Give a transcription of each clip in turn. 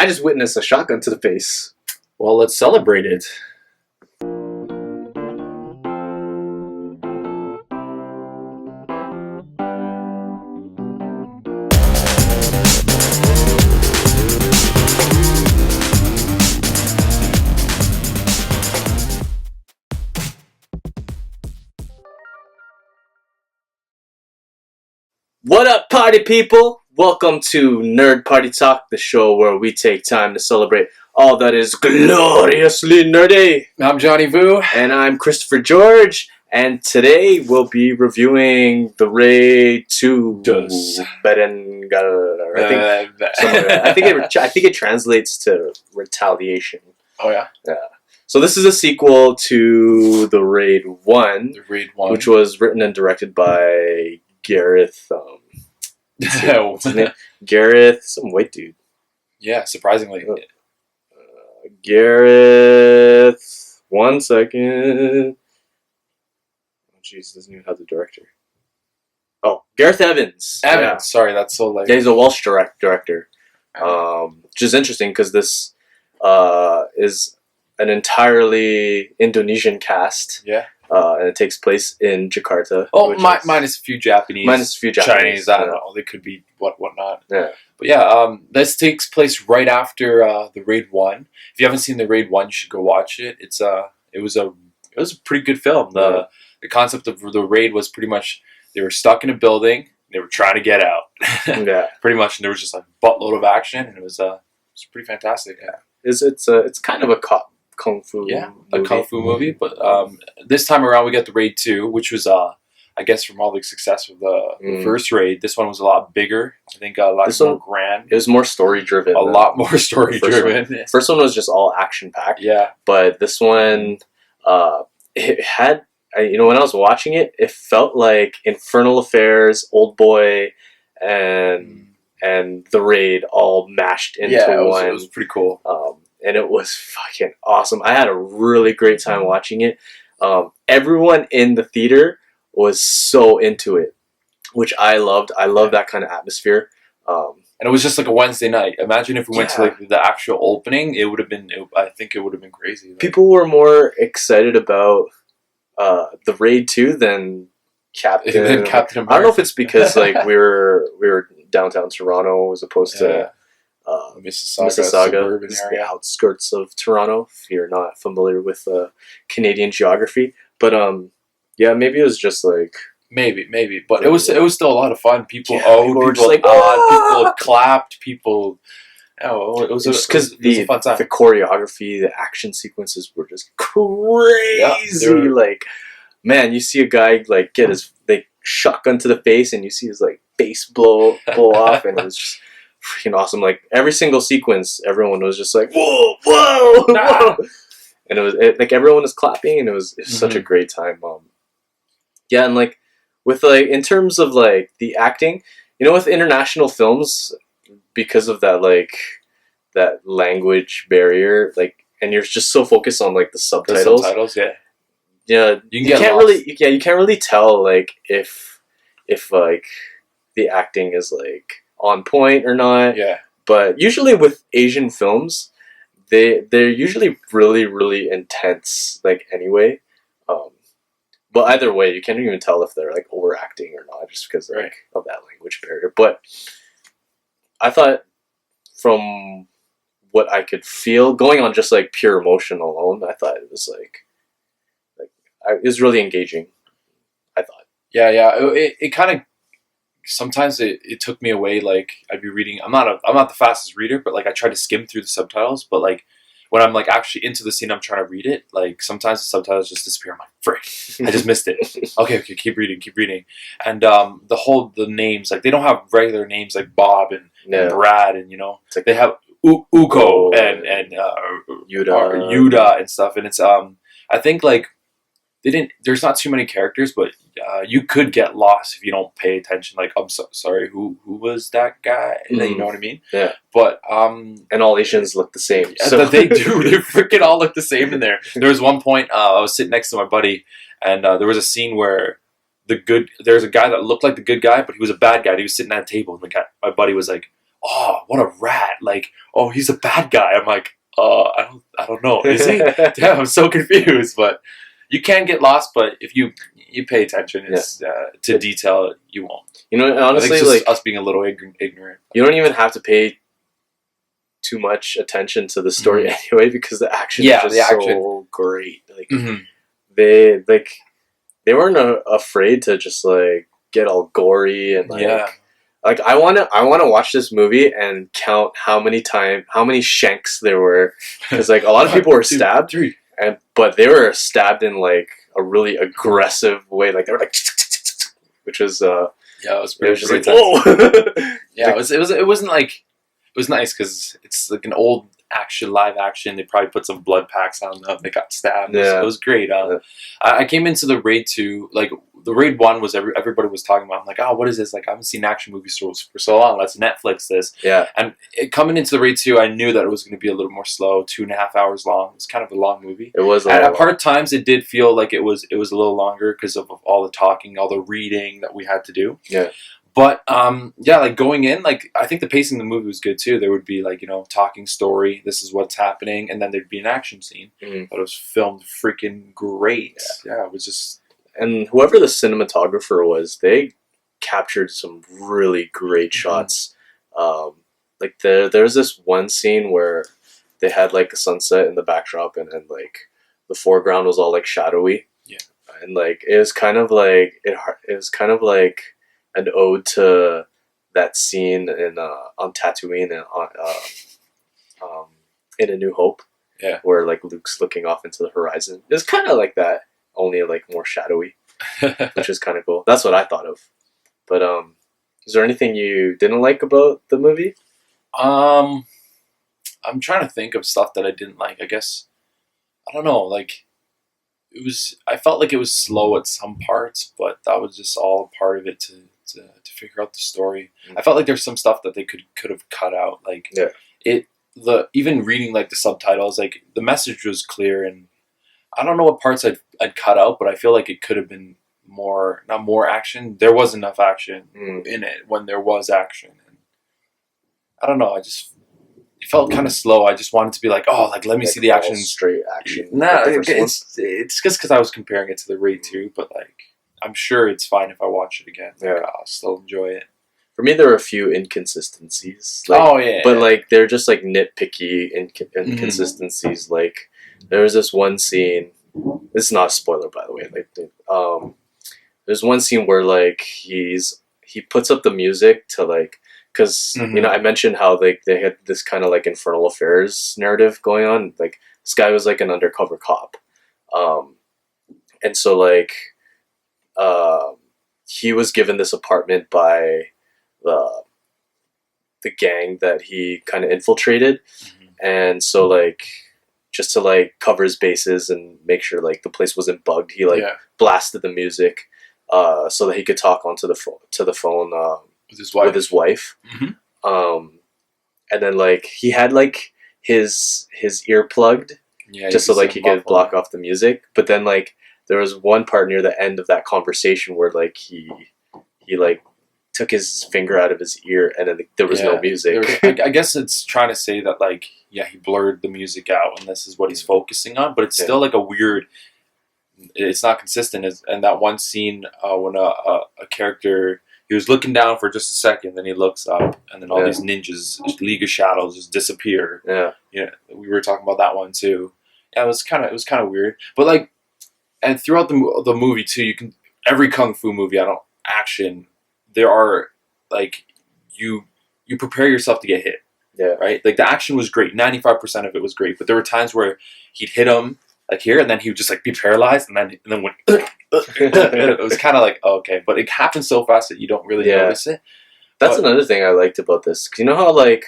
I just witnessed a shotgun to the face. Well, let's celebrate it. What up, party people? Welcome to Nerd Party Talk, the show where we take time to celebrate all that is gloriously nerdy. I'm Jonny Vu. And I'm Christopher George. And today we'll be reviewing The Raid 2. Berandal. I think it translates to retaliation. Oh, yeah? Yeah. So this is a sequel to The Raid 1. The Raid 1. Which was written and directed by Gareth... what's his name? Gareth, some white dude. Yeah, surprisingly. Gareth, 1 second. Oh, jeez, doesn't even have the director. Oh, Gareth Evans. Yeah. Sorry, that's so like... Yeah, he's a Welsh director. Which is interesting because this is an entirely Indonesian cast. Yeah. And it takes place in Jakarta. Oh, minus a few Japanese. Minus a few Japanese. Chinese, I don't know. They could be whatnot. Yeah. But yeah, this takes place right after The Raid 1. If you haven't seen The Raid 1, you should go watch it. It was a pretty good film. The concept of The Raid was pretty much they were stuck in a building, they were trying to get out. Yeah. Pretty much, and there was just a buttload of action, and it was pretty fantastic. Yeah. It's kind of a kung fu movie. A kung fu movie, but this time around we got The Raid 2, which was I guess from all the success of the first Raid, this one was a lot bigger. I think a lot more grand. It was more story driven. A lot more story driven. First one was just all action packed. Yeah, but this one, it had when I was watching it, it felt like Infernal Affairs, Old Boy, and The Raid all mashed into one. It was pretty cool. And it was fucking awesome. I had a really great time watching it. Everyone in the theater was so into it, which I loved. I love that kind of atmosphere. And it was just like a Wednesday night. Imagine if we went to like the actual opening. It would have been. I think it would have been crazy. Like, people were more excited about The Raid 2 than Captain America. I don't know if it's because like we were downtown Toronto as opposed to Mississauga, the outskirts of Toronto, if you're not familiar with Canadian geography. But yeah, maybe it was just like maybe, but it was still a lot of fun. People were just like, people clapped, people. Oh, it was just because the fun time. The choreography, the action sequences were just crazy. Yeah, like, man, you see a guy like get his shotgun to the face, and you see his like face blow off, and it was just freaking awesome. Like every single sequence, everyone was just like, whoa, and it was like everyone was clapping, and it was such a great time. Yeah, and like with like in terms of like the acting, with international films, because of that like that language barrier, like, and you're just so focused on like the subtitles. Yeah, you can't really tell like if like the acting is like on point or not. Yeah. But usually with Asian films, they're usually really, really intense, like, anyway. But either way, you can't even tell if they're like overacting or not, just because of that language barrier. But I thought, from what I could feel, going on just like pure emotion alone, I thought it was it was really engaging. I thought. Yeah. It kind of. Sometimes it took me away. Like I'd be reading. I'm not the fastest reader, but like I try to skim through the subtitles. But like when I'm like actually into the scene, I'm trying to read it. Like sometimes the subtitles just disappear. I'm like, frick, I just missed it. Okay, keep reading. And the names, like they don't have regular names like Bob and Brad, and like they have Uko and Yuda and stuff. And it's I think like there's not too many characters, but you could get lost if you don't pay attention. Like, I'm sorry, who was that guy? You know what I mean? Yeah. But and all Asians look the same. So they do. They freaking all look the same in there. There was one point I was sitting next to my buddy, and there was a scene where there's a guy that looked like the good guy, but he was a bad guy. And he was sitting at a table, and my buddy was like, oh, what a rat. Like, oh, he's a bad guy. I'm like, I don't know. Is he? Damn, I'm so confused. But you can get lost, but if you pay attention to detail, you won't. You know, honestly, like us being a little ignorant. You don't even have to pay too much attention to the story anyway, because the action is just so great. Like they weren't afraid to just like get all gory and like I wanna watch this movie and count how many shanks there were, because like a lot of people were stabbed, but they were stabbed in like a really aggressive way. Like they were like, which was it was just like, whoa. It wasn't like, it was nice because it's like an old live action. They probably put some blood packs on them. They got stabbed. It was great. I came into the Raid 2, like the Raid 1 was everybody was talking about. I'm like, oh, what is this? Like I haven't seen action movies for so long. Let's Netflix this. Yeah. And coming into the Raid 2, I knew that it was going to be a little more slow, 2.5 hours long. It was kind of a long movie. It was. And at part times, it did feel like it was a little longer because of all the talking, all the reading that we had to do. Yeah. But like going in, like I think the pacing of the movie was good too. There would be like, you know, talking story, this is what's happening, and then there'd be an action scene. But it was filmed freaking great. Yeah, it was just. And whoever the cinematographer was, they captured some really great shots. Like there's this one scene where they had like a sunset in the backdrop, and then like the foreground was all like shadowy. Yeah, and like it was kind of like an ode to that scene in on Tatooine and in A New Hope. Yeah, where like Luke's looking off into the horizon. It's kind of like that, only like more shadowy, which is kind of cool. That's what I thought of. But is there anything you didn't like about the movie? I'm trying to think of stuff that I didn't like. I guess I don't know. Like I felt like it was slow at some parts, but that was just all a part of it to figure out the story. I felt like there's some stuff that they could have cut out. Like even reading like the subtitles, like the message was clear, and I don't know what parts I'd cut out, but I feel like it could have been not more action. There was enough action in it when there was action, and I don't know. It felt kind of slow. I just wanted to be like, oh, like let me see the action, straight action. Nah, it's just because I was comparing it to the Raid 2, but like I'm sure it's fine if I watch it again. Like, I'll still enjoy it. For me, there were a few inconsistencies. Like, but like they're just like nitpicky inconsistencies. Like there was this one scene. This is not a spoiler, by the way. Like, there's one scene where like he puts up the music to like, because you know I mentioned how like they had this kind of like infernal affairs narrative going on. Like this guy was like an undercover cop, and so like he was given this apartment by the gang that he kind of infiltrated, and so like just to like cover his bases and make sure like the place wasn't bugged, he like blasted the music so that he could talk onto the phone with his wife. And then like he had like his ear plugged just so like he could block off the music, but then like there was one part near the end of that conversation where like he like took his finger out of his ear and then there was no music. I guess it's trying to say that like he blurred the music out and this is what he's focusing on, but it's still like a weird. It's not consistent. And that one scene when a character, he was looking down for just a second, then he looks up, and then all these ninjas, League of Shadows, just disappear. We were talking about that one too. Yeah, it was kind of weird, but like, and throughout the movie too, every kung fu movie, action, there are like you prepare yourself to get hit. Right. Like the action was great. 95% of it was great, but there were times where he'd hit him like here, and then he would just like be paralyzed, and then went. It was kind of like okay, but it happened so fast that you don't really notice it. That's another thing I liked about this. 'Cause you know how like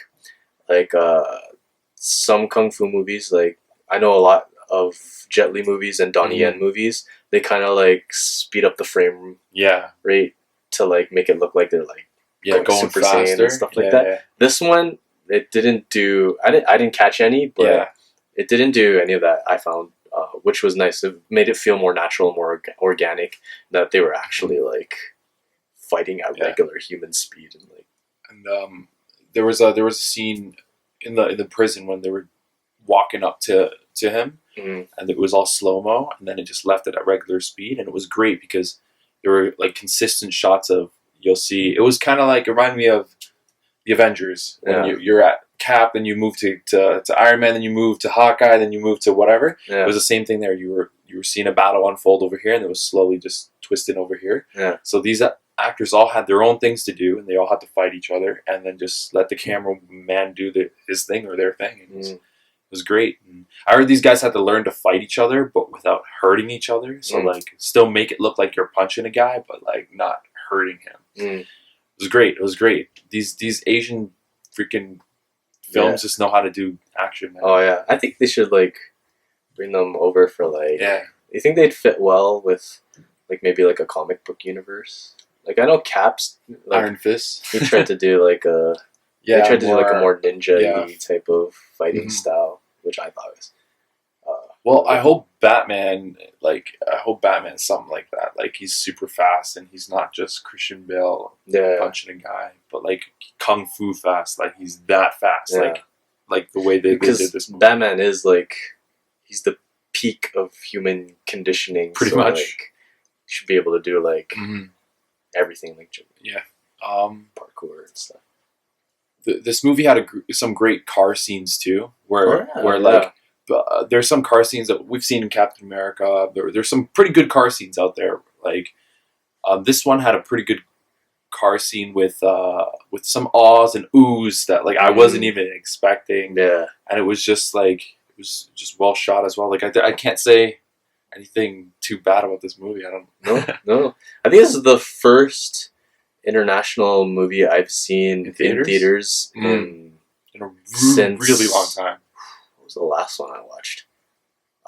some kung fu movies, like I know a lot of Jet Li movies and Donnie Yen movies, they kind of like speed up the frame rate to like make it look like they're like going super faster Saiyan and stuff like that. This one, it didn't do. I didn't catch any, but it didn't do any of that. I found, which was nice. It made it feel more natural, more organic. That they were actually like fighting at regular human speed and like. And there was a scene in the prison when they were walking up to him, and it was all slow-mo, and then it just left it at regular speed, and it was great because there were like consistent shots of, you'll see, it was kind of like, it reminded me of the Avengers when you're at Cap, then you move to Iron Man, then you move to Hawkeye, then you move to whatever. It was the same thing there. You were seeing a battle unfold over here, and it was slowly just twisting over here. So these actors all had their own things to do, and they all had to fight each other, and then just let the cameraman do his thing or their thing. It was great. And I heard these guys had to learn to fight each other, but without hurting each other. So like, still make it look like you're punching a guy, but like not hurting him. It was great. It was great. These Asian freaking films just know how to do action, man. Oh yeah, I think they should like bring them over for like. Yeah. You think they'd fit well with like maybe like a comic book universe? Like I know Cap's like, Iron Fist. He tried to do like a. They tried to do like a more ninja-y type of fighting style, which I thought was. Well, I hope Batman something like that. Like he's super fast and he's not just Christian Bale punching a guy, but like kung fu fast. Like he's that fast. Like the way they did this movie. Batman is like, he's the peak of human conditioning. Pretty much. Like, you should be able to do like everything, like parkour and stuff. This movie had some great car scenes too, where there's some car scenes that we've seen in Captain America. There's some pretty good car scenes out there. Like this one had a pretty good car scene with some ahs and oohs that like I wasn't even expecting. Yeah, and it was just well shot as well. Like I can't say anything too bad about this movie. I don't. No. I think this is the first international movie I've seen in theaters in a really long time. What was the last one I watched?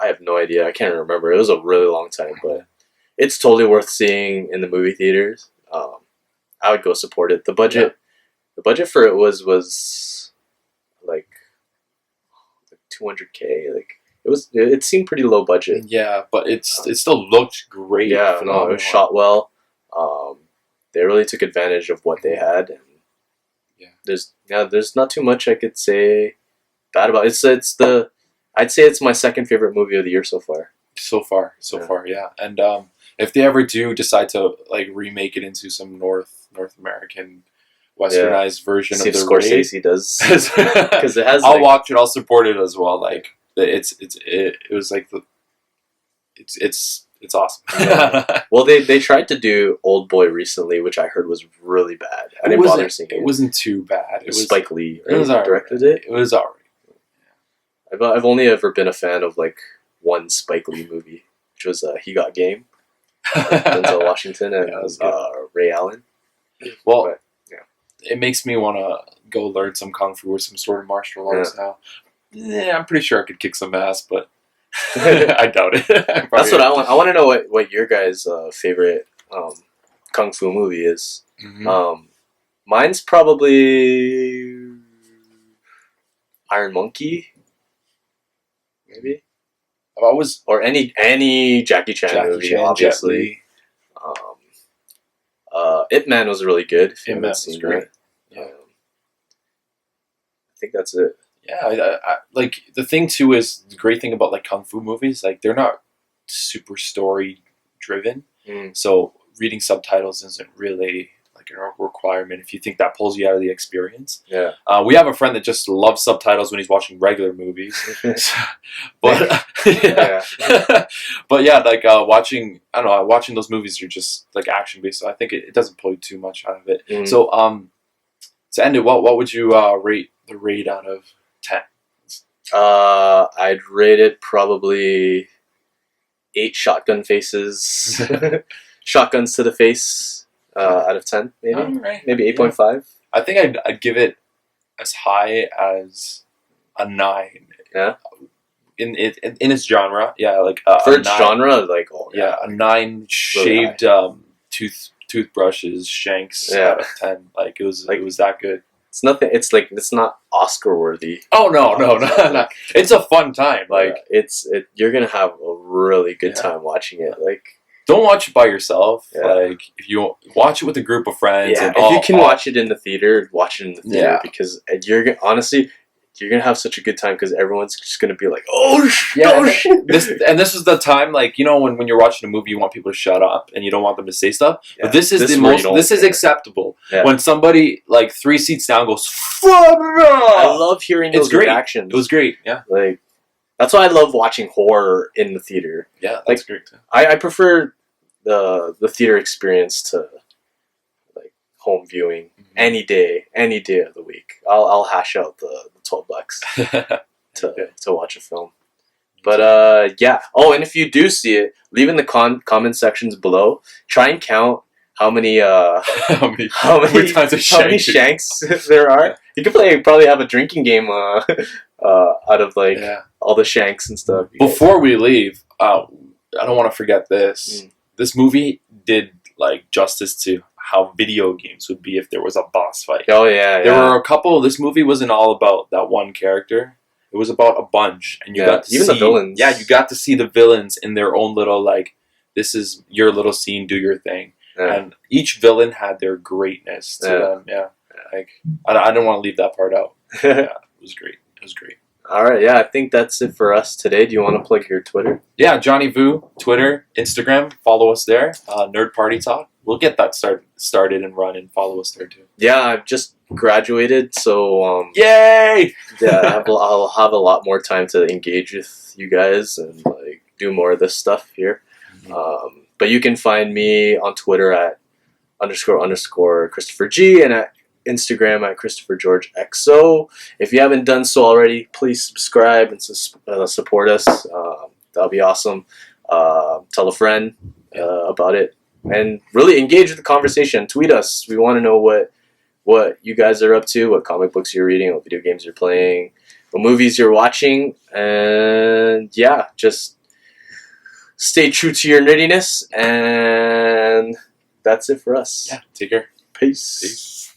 I have no idea. I can't remember. It was a really long time, but it's totally worth seeing in the movie theaters. I would go support it. The budget for it was like $200K. Like it seemed pretty low budget. Yeah, but it still looked great. Yeah, no, it was shot well. They really took advantage of what they had, and there's not too much I could say bad about it. I'd say it's my second favorite movie of the year so far. So far, yeah. And if they ever do decide to like remake it into some North American westernized version of the Scorsese Raid, does, because it has. I'll watch it. I'll support it as well. Like it was like it's awesome. Well, they tried to do Old Boy recently, which I heard was really bad. I didn't bother seeing it. It wasn't too bad. It was Spike Lee. It was directed it. It was alright. I've only ever been a fan of like one Spike Lee movie, which was He Got Game. Denzel Washington and Ray Allen. Well, it makes me want to go learn some kung fu or some sort of martial arts now. Yeah, I'm pretty sure I could kick some ass, but I doubt it. That's what I want. I want to know what your guys' favorite kung fu movie is. Mine's probably Iron Monkey, maybe. Or any Jackie Chan movie, obviously. Ip Man was really good. Ip Man was great. Yeah. I think that's it. Yeah, I like the thing too is the great thing about like kung fu movies, like they're not super story driven. So reading subtitles isn't really like a requirement if you think that pulls you out of the experience. Yeah. We have a friend that just loves subtitles when he's watching regular movies. But but yeah, like watching those movies are just like action based, so I think it doesn't pull you too much out of it. So to end it, what would you rate the Raid out of 10? I'd rate it probably 8 shotgun faces. Shotguns to the face out of 10, maybe. Right. Maybe 8.5. I think I'd give it as high as a 9. Yeah. In its genre, like for its genre, like a 9 shaved toothbrushes, shanks out of 10. Like it was that good. It's nothing. It's like it's not Oscar worthy. Oh no. It's a fun time. Like you're gonna have a really good time watching it. Like don't watch it by yourself. Yeah. Like, if you watch it with a group of friends, Yeah, and if you can watch it in the theater, watch it in the theater because honestly, you're gonna have such a good time because everyone's just gonna be like, oh shit. This is the time, like, you know, when you're watching a movie, you want people to shut up and you don't want them to say stuff. Yeah, but this is this is acceptable. Yeah. When somebody like 3 seats down goes, I love hearing those reactions. It was great. Yeah, like that's why I love watching horror in the theater. Yeah, that's great too. I prefer the theater experience to like home viewing any day of the week. I'll hash out the $12 to watch a film. But yeah. Oh, and if you do see it, leave in the comment sections below. Try and count how many how many shanks there are. You could probably have a drinking game out of like all the shanks and stuff. Before we leave, I don't want to forget this. This movie did like justice to how video games would be if there was a boss fight. Oh yeah, there were a couple. This movie wasn't all about that one character. It was about a bunch, and you got to see the villains. Yeah, you got to see the villains in their own little like. This is your little scene. Do your thing. Yeah. And each villain had their greatness to them. Yeah, like I didn't want to leave that part out. Yeah, it was great. It was great. All right, yeah, I think that's it for us today. Do you want to plug your Twitter? Yeah, Jonny Review, Twitter, Instagram. Follow us there. Nerd Party Talk. We'll get that started and run, and follow us there too. Yeah, I've just graduated, so yay! Yeah, I'll have a lot more time to engage with you guys and like do more of this stuff here. But you can find me on Twitter at __ Christopher G and at Instagram at Christopher George XO. If you haven't done so already, please subscribe and support us. That'll be awesome. Tell a friend about it, and really engage with the conversation. Tweet us. We want to know what you guys are up to, what comic books you're reading, what video games you're playing, what movies you're watching, and yeah, just stay true to your nerdiness. And that's it for us. Yeah, take care. Peace. Peace.